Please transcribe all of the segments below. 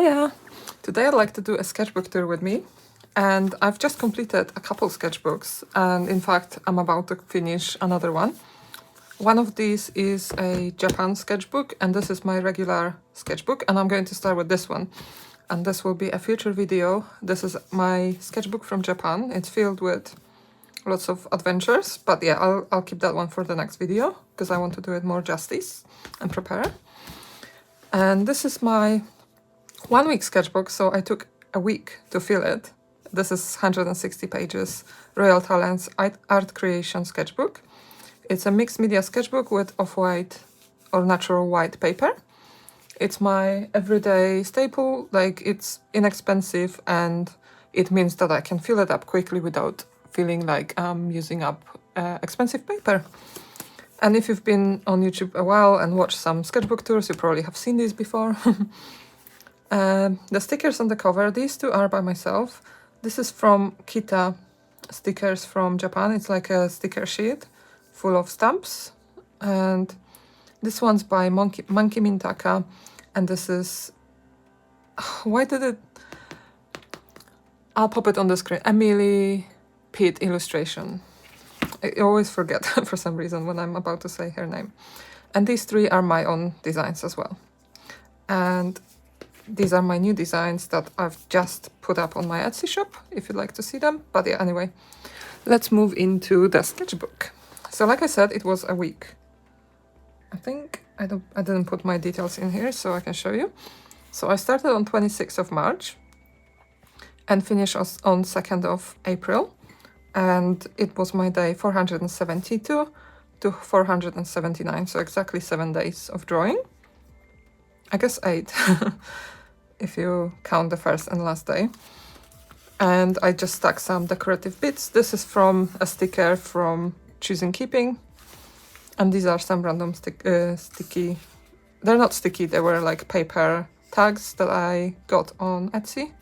Hiya! Today I'd like to do a sketchbook tour with me, and I've just completed a couple sketchbooks, and in fact I'm about to finish another one. One of these is a Japan sketchbook, and this is my regular sketchbook, and I'm going to start with this one. And this will be a future video. This is my sketchbook from Japan. It's filled with lots of adventures, but yeah, I'll keep that one for the next video because I want to do it more justice and prepare. And this is my 1 week sketchbook, so I took a week to fill it. This is 160 pages, Royal Talents Art Creation Sketchbook. It's a mixed media sketchbook with off-white or natural white paper. It's my everyday staple, like it's inexpensive and it means that I can fill it up quickly without feeling like I'm using up expensive paper. And if you've been on YouTube a while and watched some sketchbook tours, you probably have seen these before. The stickers on the cover, these two are by myself. This is from Kita stickers from Japan. It's like a sticker sheet full of stamps. And this one's by Monkey Mintaka. And this is... Why did it... I'll pop it on the screen. Emily Pitt illustration. I always forget for some reason when I'm about to say her name. And these three are my own designs as well. And these are my new designs that I've just put up on my Etsy shop, if you'd like to see them. But yeah, anyway, let's move into the sketchbook. So like I said, it was a week. I think I didn't put my details in here so I can show you. So I started on 26th of March and finished on 2nd of April. And it was my day 472 to 479, so exactly 7 days of drawing. I guess 8, if you count the first and last day. And I just stuck some decorative bits. This is from a sticker from Choosing Keeping. And these are some random sticky... They're not sticky, they were like paper tags that I got on Etsy.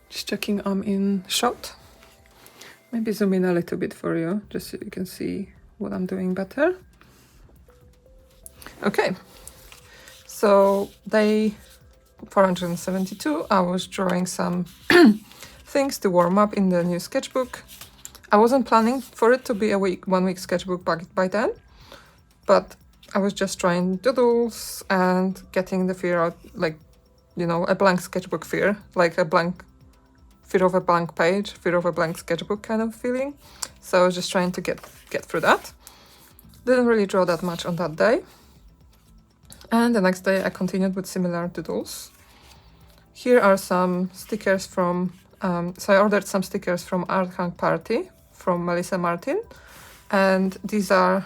Just checking I'm in shot. Maybe zoom in a little bit for you, just so you can see what I'm doing better. Okay, so day 472, I was drawing some things to warm up in the new sketchbook. I wasn't planning for it to be a 1 week sketchbook by then, but I was just trying doodles and getting the fear out, like, you know, a blank sketchbook fear, like a blank fear of a blank page, fear of a blank sketchbook kind of feeling. So I was just trying to get through that. Didn't really draw that much on that day. And the next day I continued with similar doodles. Here are some stickers from, so I ordered some stickers from Art Hang Party from Melissa Martin. And these are,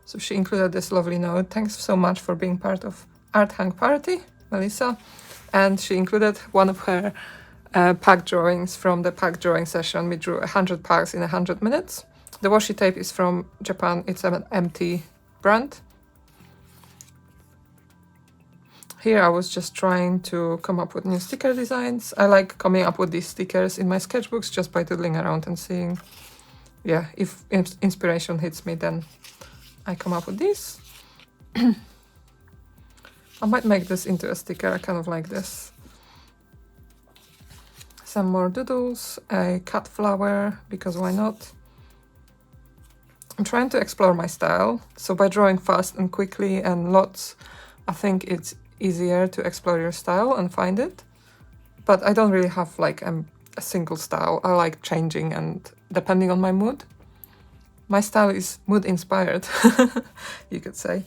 so she included this lovely note. Thanks so much for being part of Art Hang Party, Melissa. And she included one of her pack drawings from the pack drawing session. We drew 100 packs in 100 minutes. The washi tape is from Japan. It's an empty brand. Here I was just trying to come up with new sticker designs. I like coming up with these stickers in my sketchbooks just by doodling around and seeing, yeah, if inspiration hits me, then I come up with these. I might make this into a sticker. I kind of like this. Some more doodles, a cut flower, because why not? I'm trying to explore my style. So by drawing fast and quickly and lots, I think it's easier to explore your style and find it. But I don't really have like a single style. I like changing and depending on my mood. My style is mood inspired, you could say.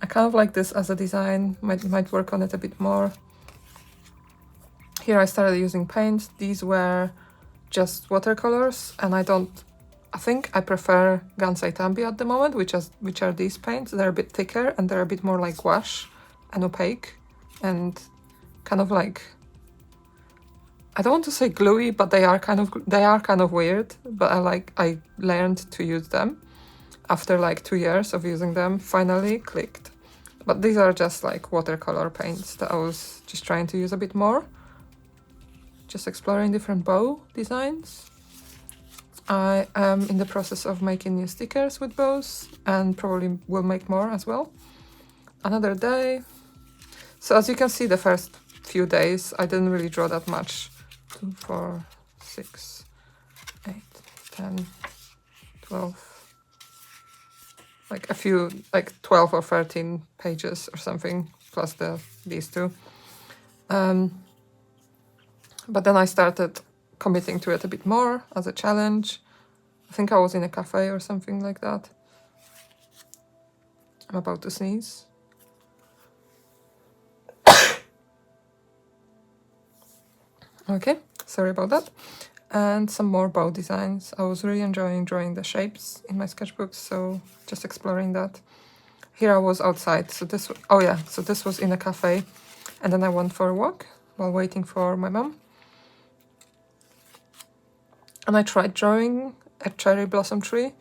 I kind of like this as a design, might work on it a bit more. Here I started using paints. These were just watercolors, and I think I prefer Gansai Tambi at the moment, which are these paints. They're a bit thicker and they're a bit more like gouache and opaque and kind of like, I don't want to say gluey, but they are kind of weird, but I learned to use them after like 2 years of using them, finally clicked. But these are just like watercolor paints that I was just trying to use a bit more. Just exploring different bow designs. I am in the process of making new stickers with bows and probably will make more as well. Another day. So as you can see, the first few days I didn't really draw that much. 2, 4, 6, 8, 10, 12, like a few, like 12 or 13 pages or something, plus these two. But then I started committing to it a bit more as a challenge. I think I was in a cafe or something like that. I'm about to sneeze. Okay, sorry about that. And some more bow designs. I was really enjoying drawing the shapes in my sketchbooks, so just exploring that. Here I was outside, so this was in a cafe, and then I went for a walk while waiting for my mom. And I tried drawing a cherry blossom tree,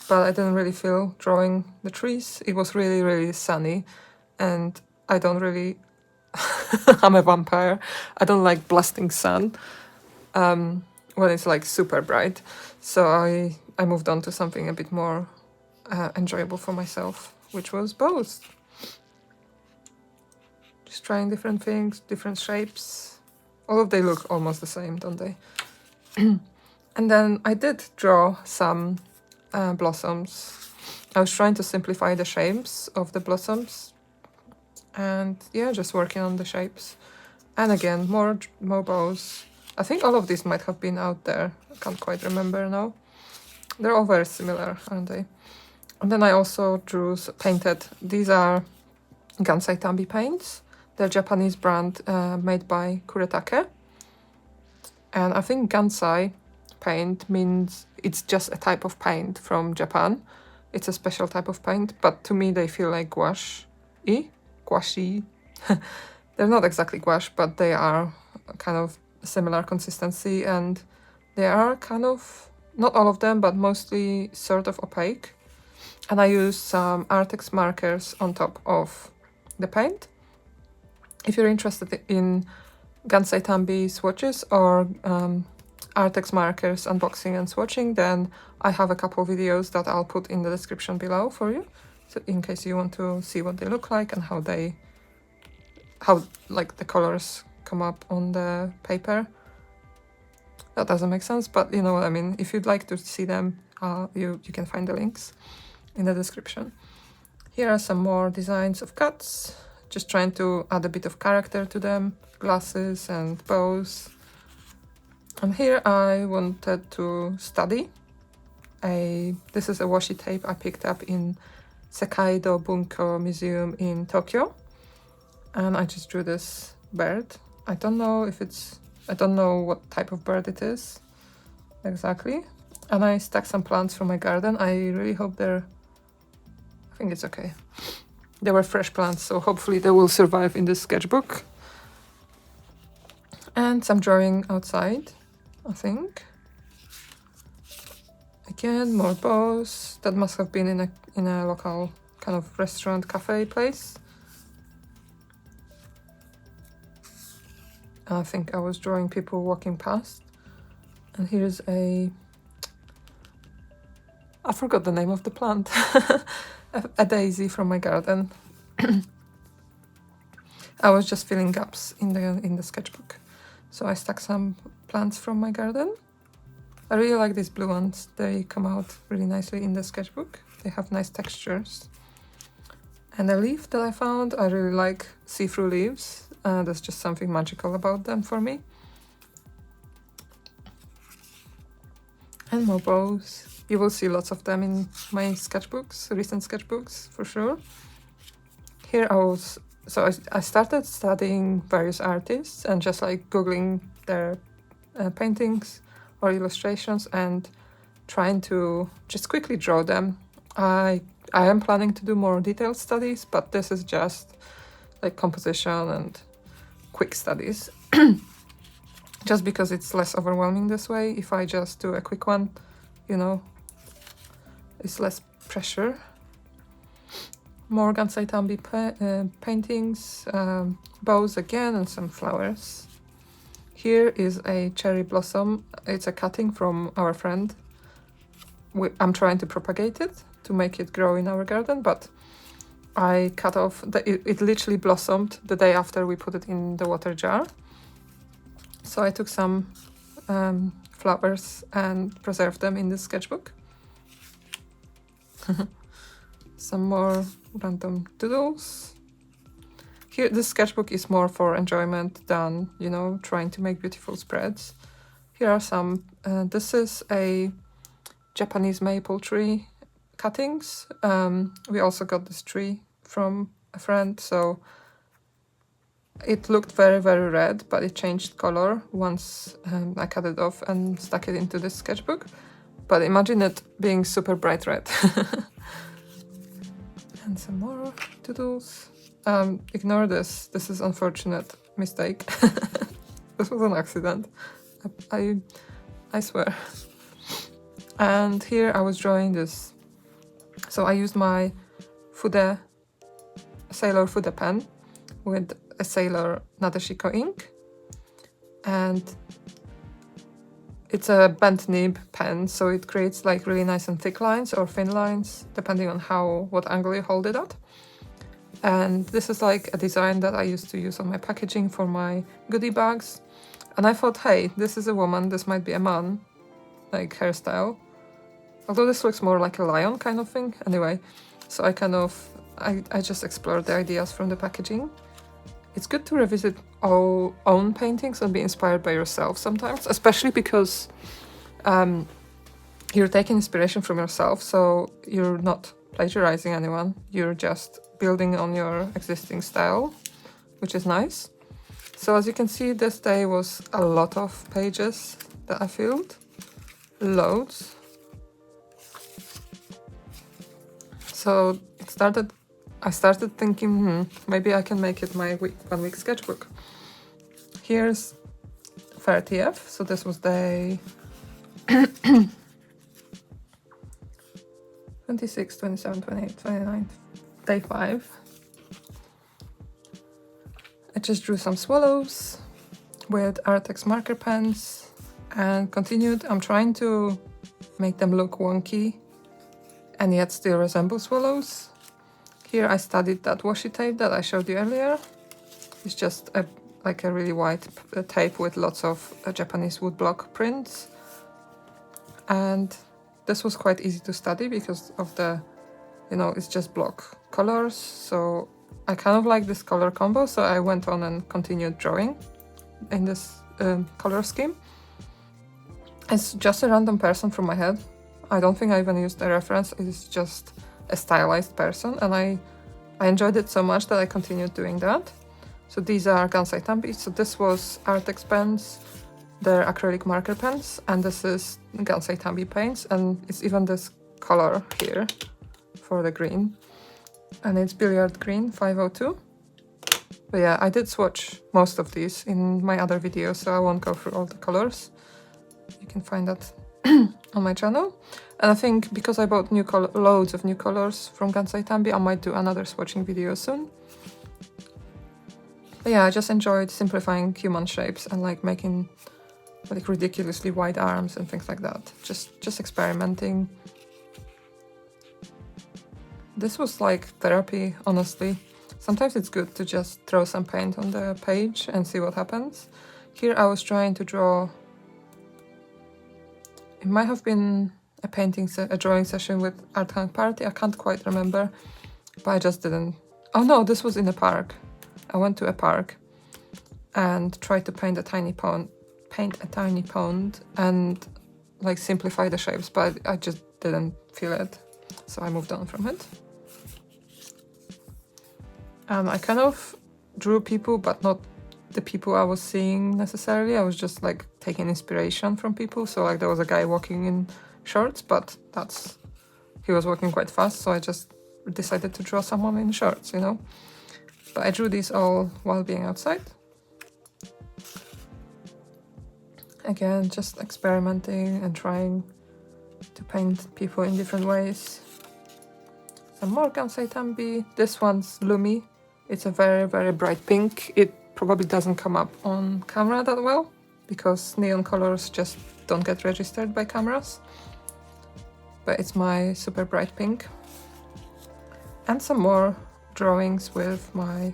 but I didn't really feel drawing the trees. It was really, really sunny, and I don't really... I'm a vampire. I don't like blasting sun when it's like super bright. So I moved on to something a bit more enjoyable for myself, which was bows. Just trying different things, different shapes. All of they look almost the same, don't they? And then I did draw some blossoms. I was trying to simplify the shapes of the blossoms. And yeah, just working on the shapes. And again, more bows. I think all of these might have been out there. I can't quite remember now. They're all very similar, aren't they? And then I also painted. These are Gansai Tambi paints. They're a Japanese brand made by Kuretake. And I think Gansai paint means it's just a type of paint from Japan. It's a special type of paint, but to me they feel like gouache. They're not exactly gouache, but they are kind of similar consistency, and they are kind of, not all of them, but mostly sort of opaque. And I use some Artex markers on top of the paint. If you're interested in Gansai Tambi swatches or Artex markers unboxing and swatching, then I have a couple videos that I'll put in the description below for you, so in case you want to see what they look like and how like the colors come up on the paper. That doesn't make sense, but you know what I mean. If you'd like to see them, you can find the links in the description. Here are some more designs of cats, just trying to add a bit of character to them, glasses and bows. And here I wanted to study. This is a washi tape I picked up in Sekaido Bunko Museum in Tokyo. And I just drew this bird. I don't know what type of bird it is exactly. And I stuck some plants from my garden. I really hope I think it's okay. They were fresh plants, so hopefully they will survive in this sketchbook. And some drawing outside, I think. Again, more bows. That must have been in a local kind of restaurant, cafe place. I think I was drawing people walking past. And here's I forgot the name of the plant. a daisy from my garden. I was just filling gaps in the sketchbook. So I stuck some plants from my garden. I really like these blue ones. They come out really nicely in the sketchbook. They have nice textures. And a leaf that I found, I really like see-through leaves. There's just something magical about them for me. And more bows. You will see lots of them in my sketchbooks, recent sketchbooks, for sure. Here I started studying various artists and just like Googling their paintings or illustrations and trying to just quickly draw them. I am planning to do more detailed studies, but this is just like composition and quick studies. Just because it's less overwhelming this way. If I just do a quick one, you know, it's less pressure. More Gansai Tambi paintings, bows again, and some flowers. Here is a cherry blossom. It's a cutting from our friend. I'm trying to propagate it to make it grow in our garden, but I cut off, it literally blossomed the day after we put it in the water jar. So I took some flowers and preserved them in this sketchbook. Some more random doodles. Here, this sketchbook is more for enjoyment than, you know, trying to make beautiful spreads. Here are some, this is a Japanese maple tree cuttings. We also got this tree from a friend, so it looked very, very red, but it changed color once I cut it off and stuck it into this sketchbook. But imagine it being super bright red. And some more doodles. Ignore this. This is unfortunate mistake. This was an accident. I swear. And here I was drawing this. So I used my Sailor Fude pen with a Sailor Nadeshiko ink. And it's a bent nib pen, so it creates like really nice and thick lines or thin lines, depending on what angle you hold it at. And this is like a design that I used to use on my packaging for my goodie bags. And I thought, hey, this is a woman, this might be a man, like hairstyle. Although this looks more like a lion kind of thing. Anyway, so I just explored the ideas from the packaging. It's good to revisit all own paintings and be inspired by yourself sometimes, especially because you're taking inspiration from yourself, so you're not plagiarizing anyone, you're just building on your existing style, which is nice. So as you can see, this day was a lot of pages that I filled, loads. So I started thinking, maybe I can make it my 1 week sketchbook. Here's 30th, so this was day 26, 27, 28, 29, day 5. I just drew some swallows with Artex marker pens and continued. I'm trying to make them look wonky and yet still resemble swallows. Here I studied that washi tape that I showed you earlier. It's just like a really white tape with lots of Japanese woodblock prints. And this was quite easy to study because of the, it's just block colors. So I kind of like this color combo, so I went on and continued drawing in this color scheme. It's just a random person from my head. I don't think I even used a reference. It's just a stylized person, and I enjoyed it so much that I continued doing that. So these are Gansai Tambi. So this was Artex pens, they're acrylic marker pens, and this is Gansai Tambi paints, and it's even this color here for the green, and it's Billiard Green 502. But yeah, I did swatch most of these in my other videos, so I won't go through all the colors. You can find that on my channel. And I think because I bought loads of new colors from Gansai Tambi, I might do another swatching video soon. But yeah, I just enjoyed simplifying human shapes and like making like ridiculously wide arms and things like that. Just experimenting. This was like therapy, honestly. Sometimes it's good to just throw some paint on the page and see what happens. Here I was trying to draw. It might have been a drawing session with Art Hang Party. I can't quite remember, but I just didn't. Oh no, this was in a park. I went to a park and tried to paint a tiny pond and like simplify the shapes, but I just didn't feel it, so I moved on from it. I kind of drew people, but not the people I was seeing necessarily. I was just like taking inspiration from people. So like there was a guy walking in shorts, but he was walking quite fast, so I just decided to draw someone in shorts, But I drew these all while being outside. Again, just experimenting and trying to paint people in different ways. Some more Gansai Tambi. This one's Lumi. It's a very, very bright pink. It probably doesn't come up on camera that well because neon colors just don't get registered by cameras. But it's my super bright pink. And some more drawings with my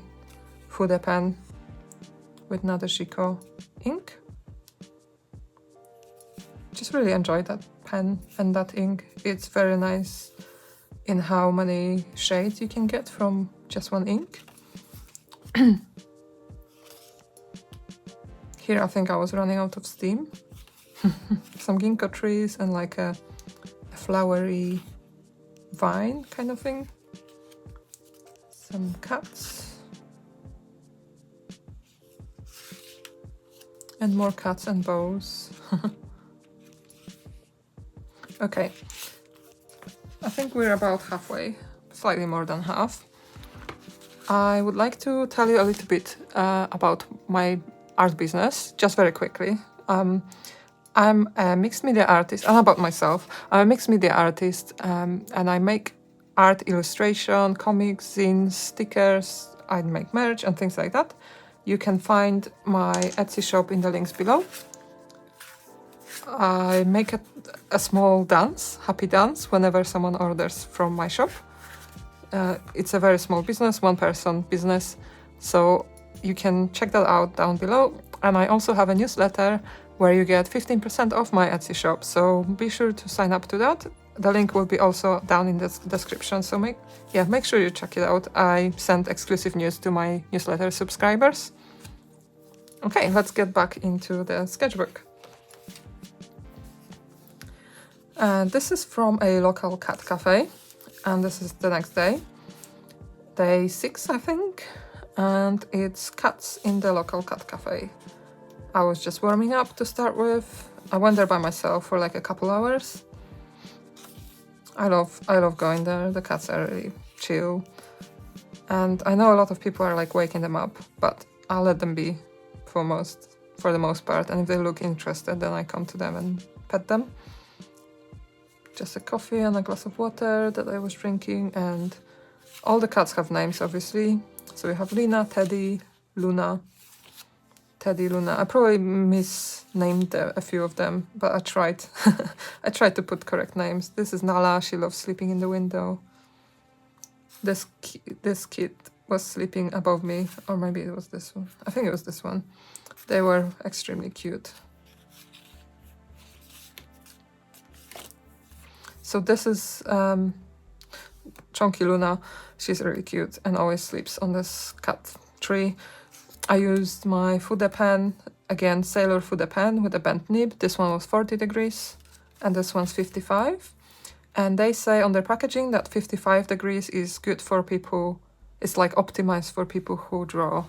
Fude pen with Nadeshiko ink. Just really enjoy that pen and that ink. It's very nice in how many shades you can get from just one ink. Here I think I was running out of steam. Some ginkgo trees and like a flowery vine kind of thing. Some cats. And more cats and bows. Okay, I think we're about halfway, slightly more than half. I would like to tell you a little bit about my art business, just very quickly. I'm a mixed media artist, and about myself. I'm a mixed media artist, and I make art illustration, comics, zines, stickers. I make merch and things like that. You can find my Etsy shop in the links below. I make a small dance, happy dance, whenever someone orders from my shop. It's a very small business, one-person business, so you can check that out down below. And I also have a newsletter where you get 15% off my Etsy shop, so be sure to sign up to that. The link will be also down in the description, so make sure you check it out. I send exclusive news to my newsletter subscribers. Okay, let's get back into the sketchbook. This is from a local cat cafe, and this is the next day. Day 6, I think, and it's cats in the local cat cafe. I was just warming up to start with. I went there by myself for like a couple hours. I love going there. The cats are really chill. And I know a lot of people are like waking them up, but I'll let them be for the most part. And if they look interested, then I come to them and pet them. Just a coffee and a glass of water that I was drinking, and all the cats have names, obviously. So we have Lina, Teddy, Luna. Teddy, Luna. I probably misnamed a few of them, but I tried. I tried to put correct names. This is Nala. She loves sleeping in the window. This kid was sleeping above me, or maybe it was this one. I think it was this one. They were extremely cute. So this is Chunky Luna. She's really cute and always sleeps on this cat tree. I used my Fude pen, again Sailor Fude pen with a bent nib. This one was 40 degrees and this one's 55. And they say on their packaging that 55 degrees is good for people, it's like optimized for people who draw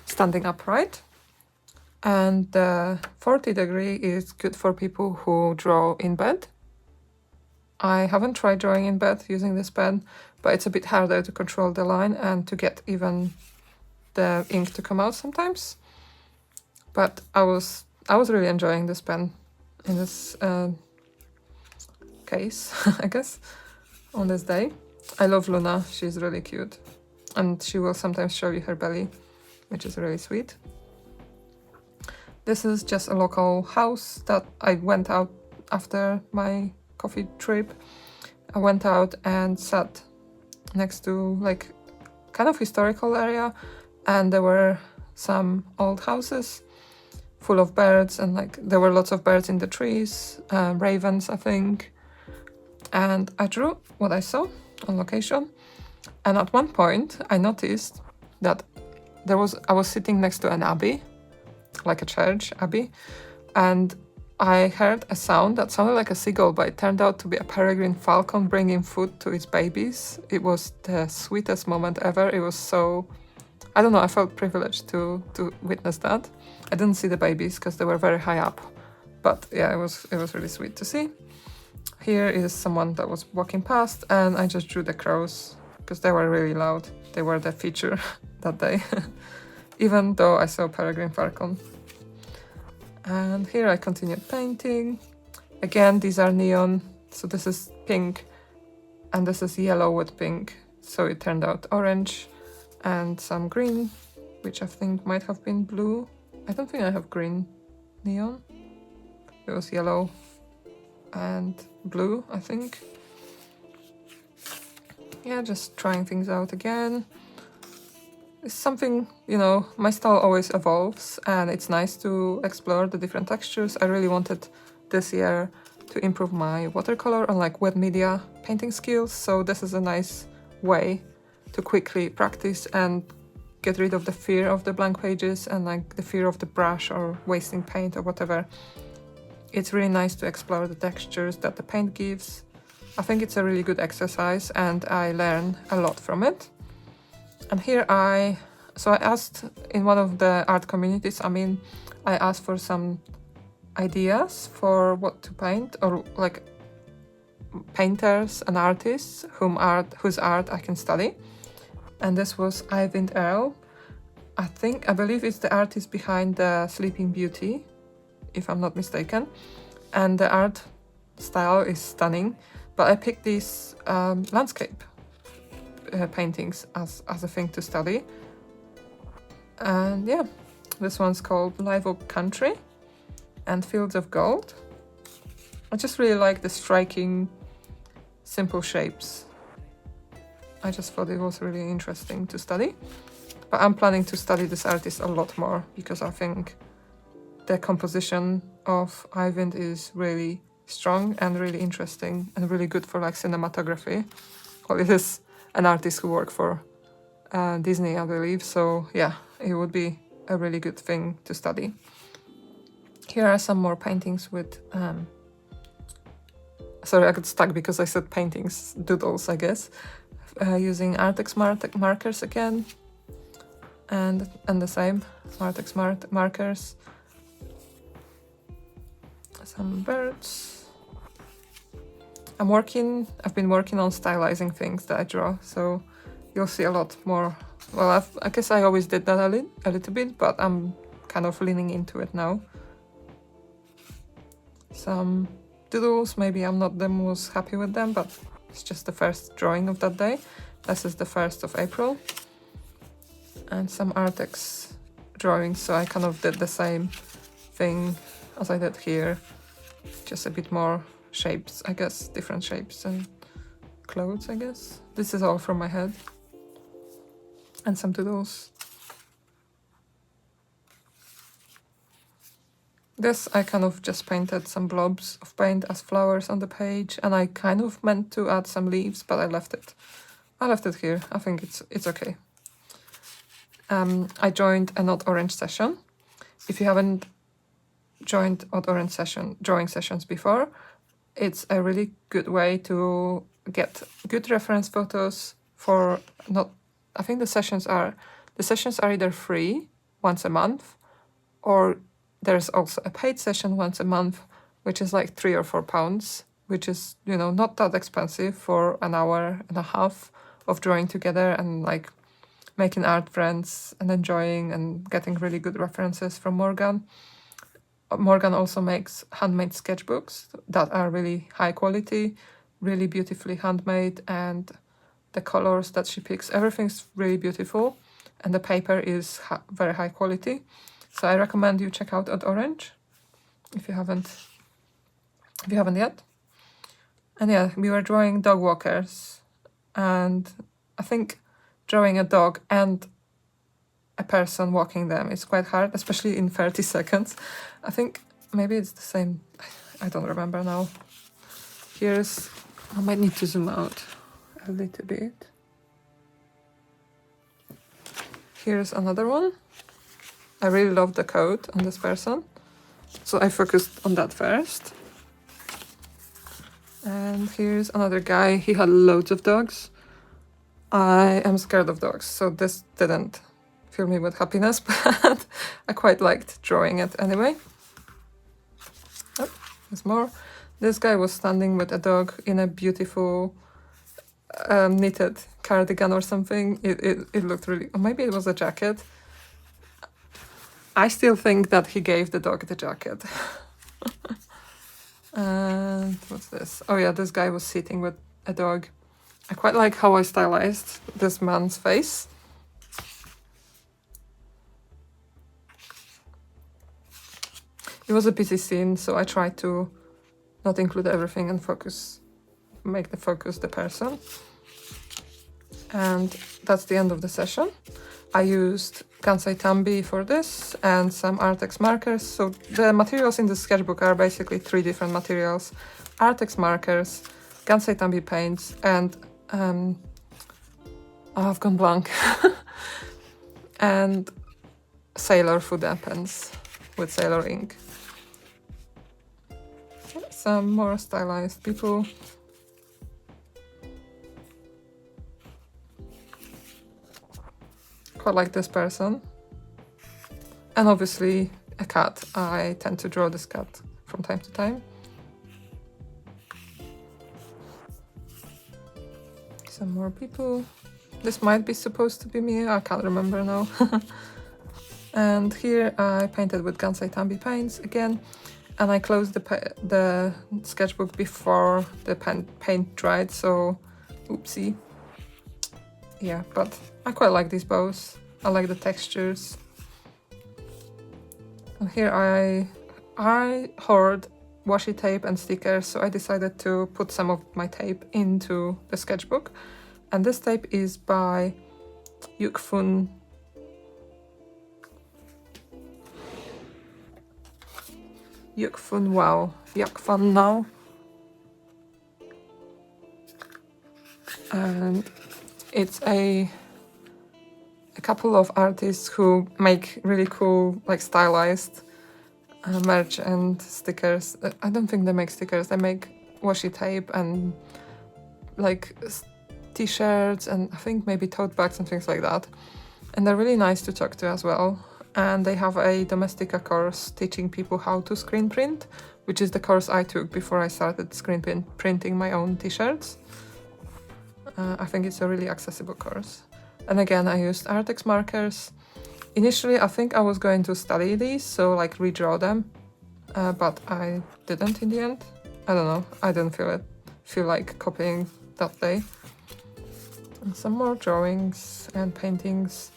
standing upright. And the 40 degree is good for people who draw in bed. I haven't tried drawing in bed using this pen, but it's a bit harder to control the line and to get even the ink to come out sometimes. But I was really enjoying this pen in this case, I guess, on this day. I love Luna, she's really cute. And she will sometimes show you her belly, which is really sweet. This is just a local house that I went out after my coffee trip. I went out and sat next to like kind of historical area, and there were some old houses full of birds, and like there were lots of birds in the trees, ravens I think, and I drew what I saw on location. And at one point I noticed that I was sitting next to an abbey, like a church abbey, and I heard a sound that sounded like a seagull, but it turned out to be a peregrine falcon bringing food to its babies. It was the sweetest moment ever. It was so, I don't know, I felt privileged to witness that. I didn't see the babies because they were very high up, but yeah, it was really sweet to see. Here is someone that was walking past, and I just drew the crows because they were really loud. They were the feature that day, even though I saw peregrine falcon. And here I continued painting. Again, these are neon, so this is pink and this is yellow with pink, so it turned out orange, and some green, which I think might have been blue. I don't think I have green neon. It was yellow and blue, I think. yeah, just trying things out again. It's something, you know, my style always evolves and it's nice to explore the different textures. I really wanted this year to improve my watercolor and like wet media painting skills, so this is a nice way to quickly practice and get rid of the fear of the blank pages and like the fear of the brush or wasting paint or whatever. It's really nice to explore the textures that the paint gives. I think it's a really good exercise and I learn a lot from it. And here I asked in one of the art communities, I asked for some ideas for what to paint, or like painters and artists whose art I can study. And this was Eivind Earl. I believe it's the artist behind the Sleeping Beauty, if I'm not mistaken. And the art style is stunning, but I picked these landscape paintings as a thing to study. And yeah, this one's called Live Oak Country and Fields of Gold. I just really like the striking, simple shapes. I just thought it was really interesting to study. But I'm planning to study this artist a lot more because I think the composition of Eivind is really strong and really interesting and really good for like cinematography. Well, it is an artist who worked for Disney, I believe, so yeah, it would be a really good thing to study. Here are some more paintings with sorry, I got stuck because I said paintings, doodles, I guess. Using Artex markers again, and the same Artex markers. Some birds. I've been working on stylizing things that I draw, so you'll see a lot more. Well, I guess I always did that a little bit, but I'm kind of leaning into it now. Some doodles, maybe I'm not the most happy with them, but it's just the first drawing of that day. This is the 1st of April. And some Artex drawings, so I kind of did the same thing as I did here. Just a bit more shapes, I guess, different shapes and clothes, I guess. This is all from my head. And some doodles. This I kind of just painted some blobs of paint as flowers on the page, and I kind of meant to add some leaves, but I left it. Here. I think it's okay. I joined a Not Orange session. If you haven't joined Not Orange drawing sessions before, it's a really good way to get good reference photos for I think the sessions are either free once a month, or there's also a paid session once a month, which is like £3 or £4, which is, you know, not that expensive for an hour and a half of drawing together and like making art friends and enjoying and getting really good references from Morgan. Morgan also makes handmade sketchbooks that are really high quality, really beautifully handmade, and the colors that she picks, everything's really beautiful, and the paper is very high quality. So I recommend you check out Odd Orange if you haven't yet. And yeah, we were drawing dog walkers, and I think drawing a dog and a person walking them is quite hard, especially in 30 seconds. I think maybe it's the same. I don't remember now. I might need to zoom out a little bit. Here's another one. I really love the coat on this person, so I focused on that first. And here's another guy. He had loads of dogs. I am scared of dogs, so this didn't fill me with happiness, but I quite liked drawing it anyway. Oh, there's more. This guy was standing with a dog in a beautiful knitted cardigan or something. It looked really... Or maybe it was a jacket. I still think that he gave the dog the jacket. And what's this? Oh yeah, this guy was sitting with a dog. I quite like how I stylized this man's face. It was a busy scene, so I tried to not include everything and make the focus the person. And that's the end of the session. I used Kansai Tambi for this and some Artex markers. So the materials in the sketchbook are basically 3 different materials: Artex markers, Kansai Tambi paints, and oh, I've gone blank. And Sailor Fuda pens with Sailor ink. Some more stylized people. Quite like this person. And obviously a cat. I tend to draw this cat from time to time. Some more people. This might be supposed to be me, I can't remember now. And here I painted with Kansai Tambi paints again, and I closed the sketchbook before the paint dried, so oopsie. Yeah, but I quite like these bows. I like the textures. And here I hoard washi tape and stickers, so I decided to put some of my tape into the sketchbook. And this tape is by Yukfun. Wow. Yukfun now. And it's a couple of artists who make really cool, like stylized merch and stickers. I don't think they make stickers, they make washi tape and like t-shirts and I think maybe tote bags and things like that. And they're really nice to talk to as well. And they have a Domestika course teaching people how to screen print, which is the course I took before I started screen printing my own t-shirts. I think it's a really accessible course. And again, I used Artex markers. Initially, I think I was going to study these, so like redraw them, but I didn't in the end. I don't know, I didn't feel like copying that day. And some more drawings and paintings.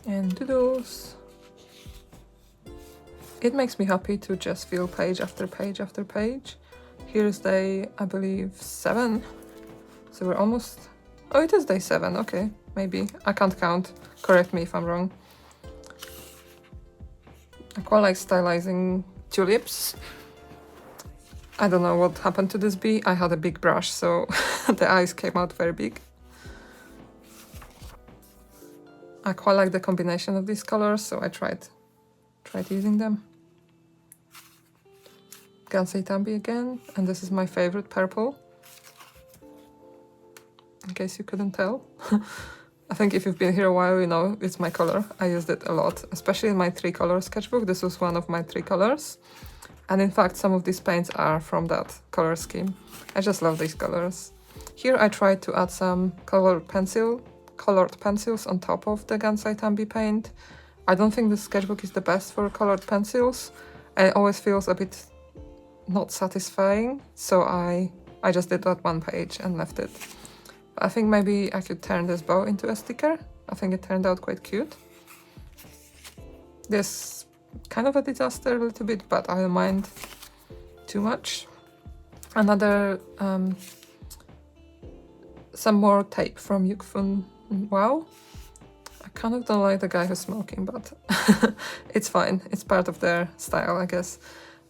And doodles. It makes me happy to just fill page after page after page. Here's day, I believe, 7. So we're almost... Oh, it is day 7, okay, maybe. I can't count, correct me if I'm wrong. I quite like stylizing tulips. I don't know what happened to this bee. I had a big brush, so the eyes came out very big. I quite like the combination of these colors, so I tried using them. Kansai Tambi again, and this is my favorite purple. In case you couldn't tell. I think if you've been here a while, you know it's my color. I used it a lot, especially in my 3-color sketchbook. This was one of my 3 colors. And in fact, some of these paints are from that color scheme. I just love these colors. Here I tried to add some colored pencils on top of the Kansai Tambi paint. I don't think the sketchbook is the best for colored pencils. It always feels a bit not satisfying, so I just did that one page and left it. But I think maybe I could turn this bow into a sticker. I think it turned out quite cute. This kind of a disaster a little bit, but I don't mind too much. Another some more tape from Yukfun. Wow. I kind of don't like the guy who's smoking, but it's fine. It's part of their style, I guess.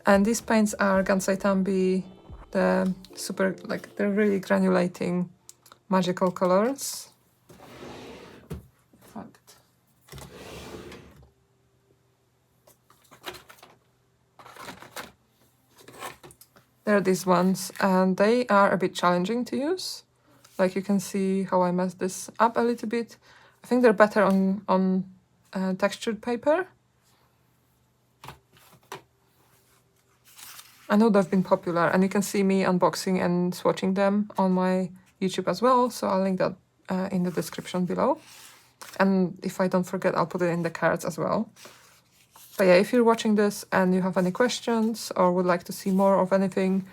And these paints are Kansai Tambi, the super, like, they're really granulating magical colors. Fact. There are these ones, and they are a bit challenging to use. Like, you can see how I messed this up a little bit. I think they're better on textured paper. I know they've been popular, and you can see me unboxing and swatching them on my YouTube as well, so I'll link that in the description below. And if I don't forget, I'll put it in the cards as well. But yeah, if you're watching this and you have any questions or would like to see more of anything,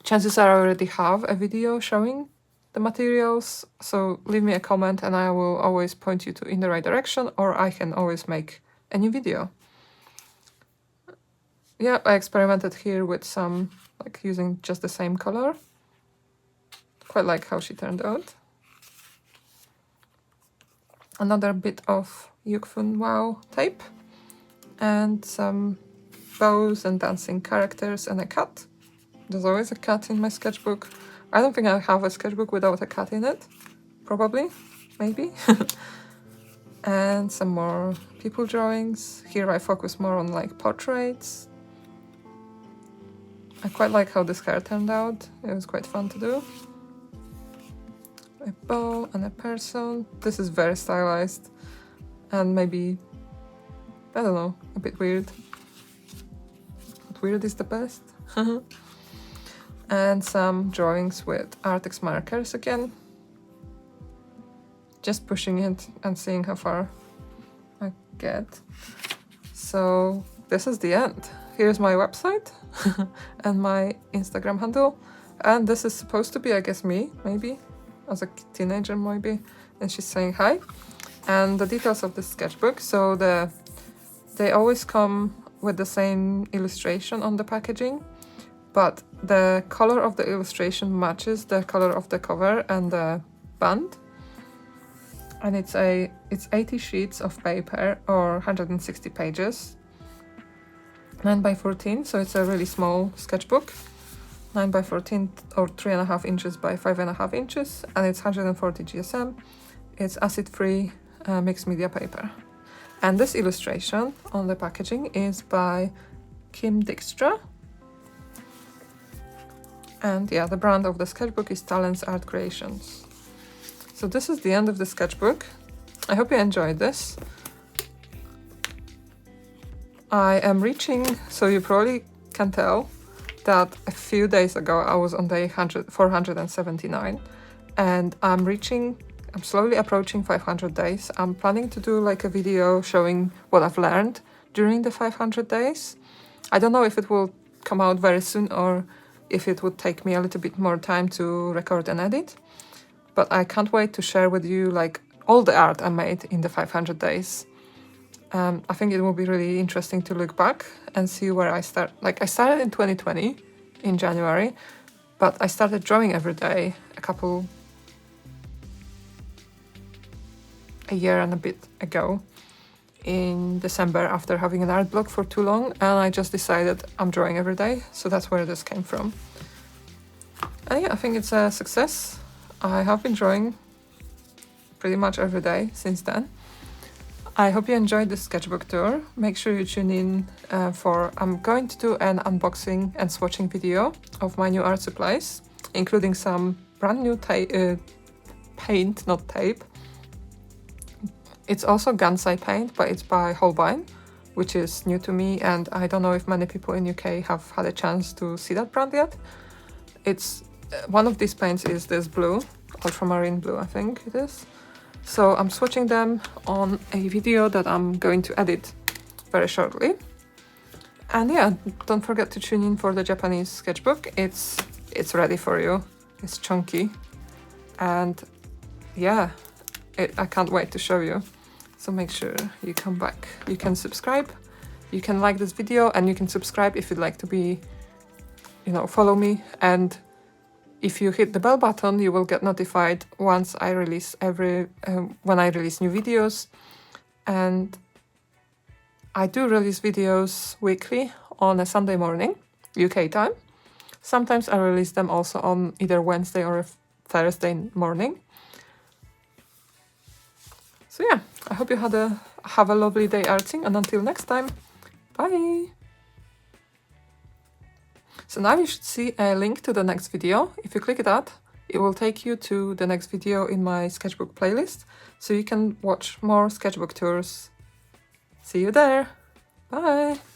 chances are I already have a video showing the materials, so leave me a comment and I will always point you in the right direction, or I can always make a new video. Yeah, I experimented here with some like using just the same color. Quite like how she turned out. Another bit of Yukfun Wow tape and some bows and dancing characters and a cat. There's always a cat in my sketchbook. I don't think I have a sketchbook without a cat in it. Probably, maybe. And some more people drawings. Here I focus more on like portraits. I quite like how this hair turned out. It was quite fun to do. A bow and a person. This is very stylized and maybe, I don't know, a bit weird. But weird is the best. And some drawings with Artex markers again. Just pushing it and seeing how far I get. So this is the end. Here's my website and my Instagram handle. And this is supposed to be, I guess, me, maybe, as a teenager maybe. And she's saying hi. And the details of the sketchbook. So they always come with the same illustration on the packaging, but the color of the illustration matches the color of the cover and the band. And it's 80 sheets of paper or 160 pages. 9 by 14, so it's a really small sketchbook. 9 by 14 or 3.5 inches by 5.5 inches, and it's 140 GSM. It's acid-free mixed media paper. And this illustration on the packaging is by Kim Dijkstra. And yeah, the brand of the sketchbook is Talents Art Creations. So this is the end of the sketchbook. I hope you enjoyed this. I am reaching, so you probably can tell that a few days ago I was on day 479, and I'm slowly approaching 500 days. I'm planning to do like a video showing what I've learned during the 500 days. I don't know if it will come out very soon or if it would take me a little bit more time to record and edit. But I can't wait to share with you like all the art I made in the 500 days. I think it will be really interesting to look back and see where I start. Like I started in 2020 in January, but I started drawing every day a year and a bit ago in December after having an art block for too long, and I just decided I'm drawing every day, so that's where this came from. And yeah, I think it's a success. I have been drawing pretty much every day since then. I hope you enjoyed this sketchbook tour. Make sure you tune in I'm going to do an unboxing and swatching video of my new art supplies, including some brand new paint, not tape. It's also Gansai paint, but it's by Holbein, which is new to me, and I don't know if many people in UK have had a chance to see that brand yet. It's one of these paints is this blue, ultramarine blue, I think it is. So I'm swatching them on a video that I'm going to edit very shortly. And yeah, don't forget to tune in for the Japanese sketchbook. It's ready for you. It's chunky. And yeah, I can't wait to show you. So make sure you come back. You can subscribe, you can like this video, and you can subscribe if you'd like to be, follow me. And if you hit the bell button, you will get notified once I release when I release new videos. And I do release videos weekly on a Sunday morning, UK time. Sometimes I release them also on either Wednesday or a Thursday morning. So yeah, I hope you have a lovely day arting, and until next time, bye! So now you should see a link to the next video. If you click that, it will take you to the next video in my sketchbook playlist, so you can watch more sketchbook tours. See you there! Bye!